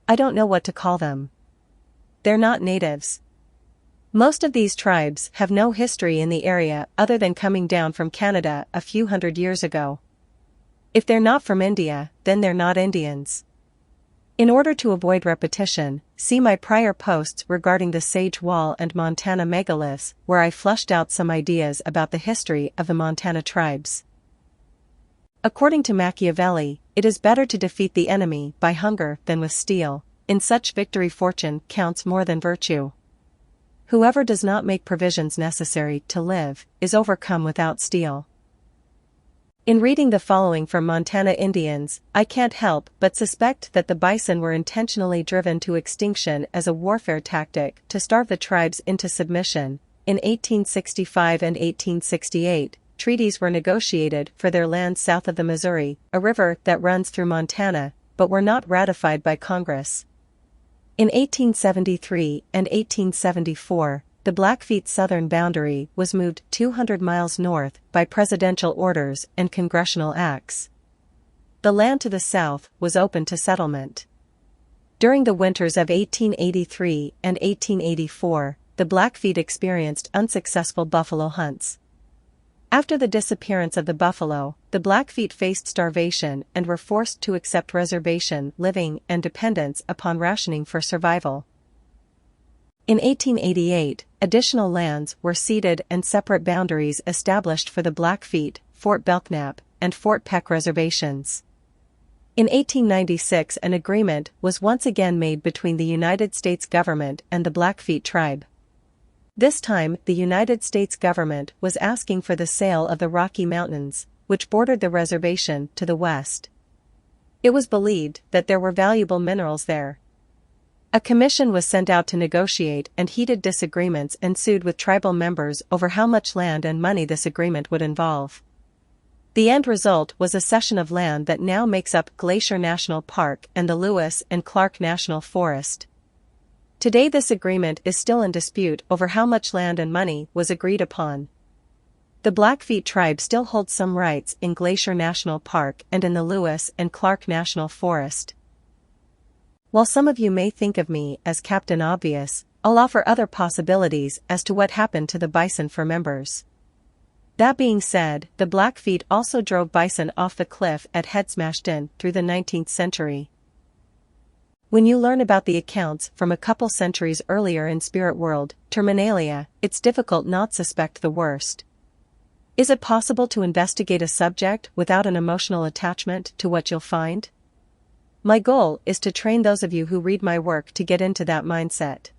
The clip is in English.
I don't know what to call them. They're not natives. Most of these tribes have no history in the area other than coming down from Canada a few hundred years ago. If they're not from India, then they're not Indians. In order to avoid repetition, see my prior posts regarding the Sage Wall and Montana megaliths, where I fleshed out some ideas about the history of the Montana tribes. According to Machiavelli, it is better to defeat the enemy by hunger than with steel. In such victory fortune counts more than virtue. Whoever does not make provisions necessary to live, is overcome without steel. In reading the following from Montana Indians, I can't help but suspect that the Bison were intentionally driven to extinction as a warfare tactic to starve the tribes into submission. In 1865 and 1868, treaties were negotiated for their land south of the Missouri, a river that runs through Montana, but were not ratified by Congress. In 1873 and 1874, the Blackfeet southern boundary was moved 200 miles north by presidential orders and congressional acts. The land to the south was open to settlement. During the winters of 1883 and 1884, the Blackfeet experienced unsuccessful buffalo hunts. After the disappearance of the buffalo, the Blackfeet faced starvation and were forced to accept reservation living and dependence upon rationing for survival. In 1888, additional lands were ceded and separate boundaries established for the Blackfeet, Fort Belknap, and Fort Peck reservations. In 1896, an agreement was once again made between the United States government and the Blackfeet tribe. This time, the United States government was asking for the sale of the Rocky Mountains, which bordered the reservation to the west. It was believed that there were valuable minerals there. A commission was sent out to negotiate, and heated disagreements ensued with tribal members over how much land and money this agreement would involve. The end result was a cession of land that now makes up Glacier National Park and the Lewis and Clark National Forest. Today this agreement is still in dispute over how much land and money was agreed upon. The Blackfeet tribe still holds some rights in Glacier National Park and in the Lewis and Clark National Forest. While some of you may think of me as Captain Obvious, I'll offer other possibilities as to what happened to the bison for members. That being said, the Blackfeet also drove bison off the cliff at Headsmashton through the 19th century. When you learn about the accounts from a couple centuries earlier in Spirit World, Terminalia, it's difficult not suspect the worst. Is it possible to investigate a subject without an emotional attachment to what you'll find? My goal is to train those of you who read my work to get into that mindset.